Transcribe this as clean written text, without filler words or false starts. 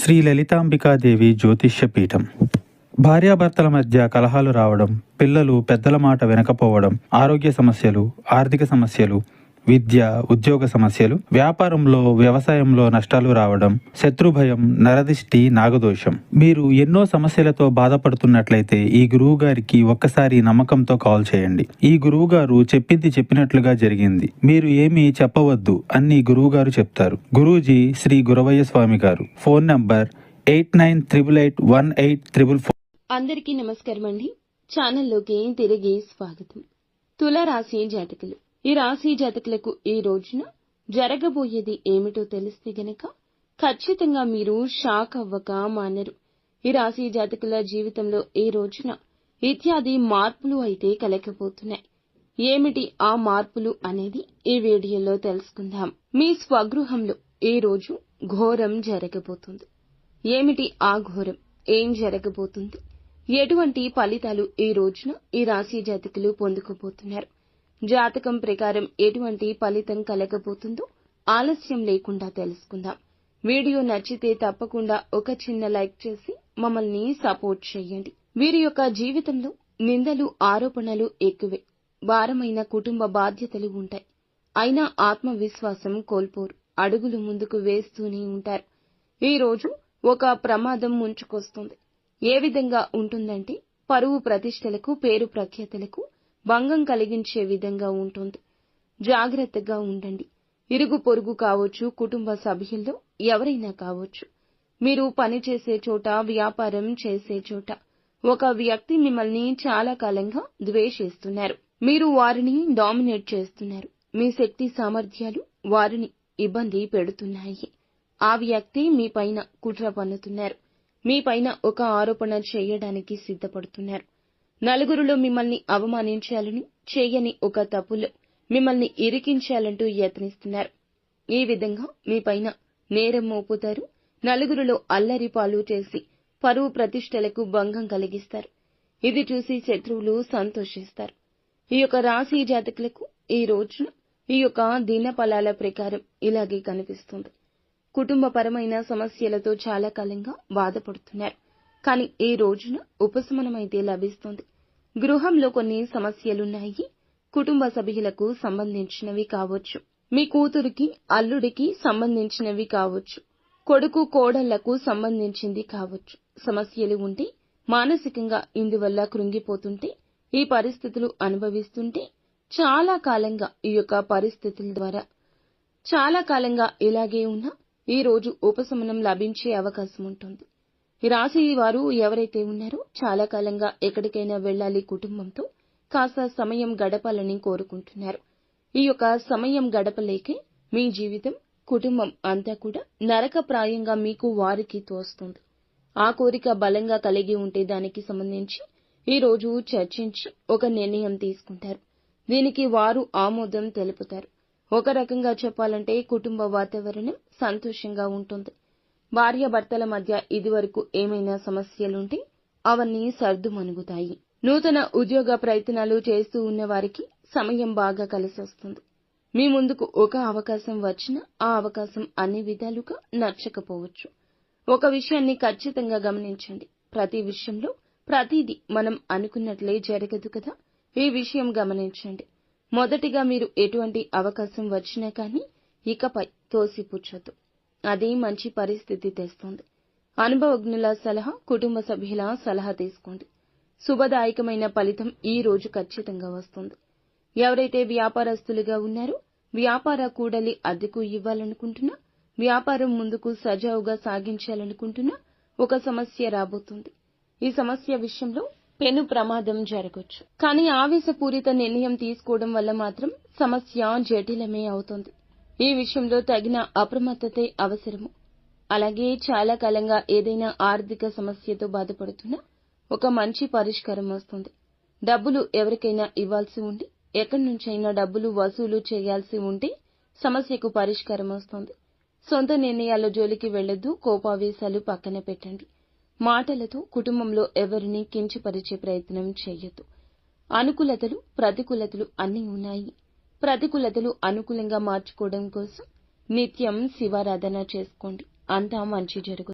శ్రీ లలితాంబికాదేవి జ్యోతిష్య పీఠం. భార్యాభర్తల మధ్య కలహాలు రావడం, పిల్లలు పెద్దల మాట వినకపోవడం, ఆరోగ్య సమస్యలు, ఆర్థిక సమస్యలు, విద్య, ఉద్యోగ సమస్యలు, వ్యాపారంలో, వ్యవసాయంలో నష్టాలు రావడం, శత్రుభయం, నరదిష్టి, నాగదోషం. మీరు ఎన్నో సమస్యలతో బాధపడుతున్నట్లయితే ఈ గురువు గారికి ఒక్కసారి నమ్మకంతో కాల్ చేయండి. ఈ గురువు గారు చెప్పింది చెప్పినట్లుగా జరిగింది. మీరు ఏమీ చెప్పవద్దు అన్ని గురువు గారు చెప్తారు. గురూజీ శ్రీ గురవయ్య స్వామి గారు. Phone number 8988818444. అందరికీ నమస్కారం అండి. ఛానల్లోకి తిరిగి స్వాగతం. తులారాశి జాతకులు, ఈ రాశి జాతకులకు ఈ రోజున జరగబోయేది ఏమిటో తెలిస్తే గనక ఖచ్చితంగా మీరు షాక్ అవ్వక మానరు. ఈ రాశి జాతకుల జీవితంలో ఈ రోజున ఇత్యాది మార్పులు అయితే కలగబోతున్నాయి. ఏమిటి ఆ మార్పులు అనేది ఈ వీడియోలో తెలుసుకుందాం. మీ స్వగృహంలో ఈ రోజు ఘోరం జరగబోతుంది. ఏమిటి ఆ ఘోరం? ఏం జరగబోతుంది? ఎటువంటి ఫలితాలు ఈ రోజున ఈ రాశి జాతకులు పొందుకోబోతున్నారు? జాతకం ప్రకారం ఎటువంటి ఫలితం కలగబోతుందో ఆలస్యం లేకుండా తెలుసుకుందాం. వీడియో నచ్చితే తప్పకుండా ఒక చిన్న లైక్ చేసి మమ్మల్ని సపోర్ట్ చేయండి. వీరి యొక్క జీవితంలో నిందలు, ఆరోపణలు ఎక్కువే. భారమైన కుటుంబ బాధ్యతలు ఉంటాయి. అయినా ఆత్మవిశ్వాసం కోల్పోరు. అడుగులు ముందుకు వేస్తూనే ఉంటారు. ఈ రోజు ఒక ప్రమాదం ముంచుకొస్తుంది. ఏ విధంగా ఉంటుందంటే పరువు ప్రతిష్టలకు, పేరు ప్రఖ్యాతలకు భంగం కలిగించే విధంగా ఉంటుంది. జాగ్రత్తగా ఉండండి. ఇరుగు పొరుగు కావచ్చు, కుటుంబ సభ్యుల్లో ఎవరైనా కావచ్చు, మీరు పనిచేసే చోట, వ్యాపారం చేసే చోట ఒక వ్యక్తి మిమ్మల్ని చాలా కాలంగా ద్వేషిస్తున్నారు. మీరు వారిని డామినేట్ చేస్తున్నారు. మీ శక్తి సామర్థ్యాలు వారిని ఇబ్బంది పెడుతున్నాయి. ఆ వ్యక్తి మీ పైన కుట్ర పన్నుతున్నారు. మీ పైన ఒక ఆరోపణ చేయడానికి సిద్ధపడుతున్నారు. నలుగురిలో మిమ్మల్ని అవమానించాలని, చేయని ఒక తప్పులో మిమ్మల్ని ఇరికించాలంటూ యత్నిస్తున్నారు. ఈ విధంగా మీ పైన నేరం మోపుతారు. నలుగురిలో అల్లరి పాలు చేసి పరువు ప్రతిష్టలకు భంగం కలిగిస్తారు. ఇది చూసి శత్రువులు సంతోషిస్తారు. ఈ యొక్క రాశి జాతకులకు ఈ రోజున ఈ యొక్క దిన ఫలాల ప్రకారం ఇలాగే కనిపిస్తుంది. కుటుంబపరమైన సమస్యలతో చాలా కాలంగా బాధపడుతున్నారు. కానీ ఈ రోజున ఉపశమనమైతే లభిస్తుంది. గృహంలో కొన్ని సమస్యలున్నాయి. కుటుంబ సభ్యులకు సంబంధించినవి కావచ్చు. మీ కూతురికి, అల్లుడికి సంబంధించినవి కావచ్చు. కొడుకు, కోడళ్లకు సంబంధించింది కావచ్చు. సమస్యలు ఉంటే, మానసికంగా ఇందువల్ల కృంగిపోతుంటే, ఈ పరిస్థితులు అనుభవిస్తుంటే, చాలా కాలంగా ఈ యొక్క పరిస్థితుల ద్వారా చాలా కాలంగా ఇలాగే ఉన్నా ఈ రోజు ఉపశమనం లభించే అవకాశం ఉంటుంది. ఈ రాశి వారు ఎవరైతే ఉన్నారో చాలా కాలంగా ఎక్కడికైనా వెళ్లాలి, కుటుంబంతో కాస్త సమయం గడపాలని కోరుకుంటున్నారు. ఈ యొక్క సమయం గడపలేకే మీ జీవితం, కుటుంబం అంతా కూడా నరకప్రాయంగా మీకు వారికి తోస్తుంది. ఆ కోరిక బలంగా కలిగి ఉంటే దానికి సంబంధించి ఈ రోజు చర్చించి ఒక నిర్ణయం తీసుకుంటారు. దీనికి వారు ఆమోదం తెలుపుతారు. ఒక రకంగా చెప్పాలంటే కుటుంబ వాతావరణం సంతోషంగా ఉంటుంది. భార్యాభర్తల మధ్య ఇదివరకు ఏమైనా సమస్యలుంటే అవన్నీ సర్దుమణుగుతాయి. నూతన ఉద్యోగ ప్రయత్నాలు చేస్తూ ఉన్న వారికి సమయం బాగా కలిసొస్తుంది. మీ ముందుకు ఒక అవకాశం వచ్చినా ఆ అవకాశం అన్ని విధాలుగా నచ్చకపోవచ్చు. ఒక విషయాన్ని ఖచ్చితంగా గమనించండి. ప్రతి విషయంలో ప్రతిదీ మనం అనుకున్నట్లే జరగదు కదా. ఈ విషయం గమనించండి. మొదటిగా మీరు ఎటువంటి అవకాశం వచ్చినా కానీ ఇకపై తోసిపుచ్చొద్దు. అది మంచి పరిస్థితి తెస్తుంది. అనుభవజ్ఞుల సలహా, కుటుంబ సభ్యుల సలహా తీసుకోండి. శుభదాయకమైన ఫలితం ఈ రోజు ఖచ్చితంగా వస్తుంది. ఎవరైతే వ్యాపారస్తులుగా ఉన్నారో, వ్యాపార కూడలి అద్దెకు ఇవ్వాలనుకుంటున్నా, వ్యాపారం ముందుకు సజావుగా సాగించాలనుకుంటున్నా ఒక సమస్య రాబోతుంది. ఈ సమస్య విషయంలో పెను ప్రమాదం జరగొచ్చు. కానీ ఆవేశపూరిత నిర్ణయం తీసుకోవడం వల్ల మాత్రం సమస్య జటిలమే అవుతుంది. ఈ విషయంలో తగిన అప్రమత్తతే అవసరము. అలాగే చాలా కాలంగా ఏదైనా ఆర్థిక సమస్యతో బాధపడుతున్నా ఒక మంచి పరిష్కారం వస్తుంది. డబ్బులు ఎవరికైనా ఇవ్వాల్సి ఉండి, ఎక్కడి నుంచైనా డబ్బులు వసూలు చేయాల్సి ఉంటే సమస్యకు పరిష్కారం వస్తుంది. సొంత నిర్ణయాల జోలికి వెళ్లొద్దు. కోపావేశాలు పక్కన పెట్టండి. మాటలతో కుటుంబంలో ఎవరిని కించపరిచే ప్రయత్నం చేయొద్దు. అనుకూలతలు, ప్రతికూలతలు అన్నీ ఉన్నాయి. ప్రతికూలతలు అనుకూలంగా మార్చుకోవడం కోసం నిత్యం శివారాధన చేసుకోండి. అంతా మంచి జరుగుతుంది.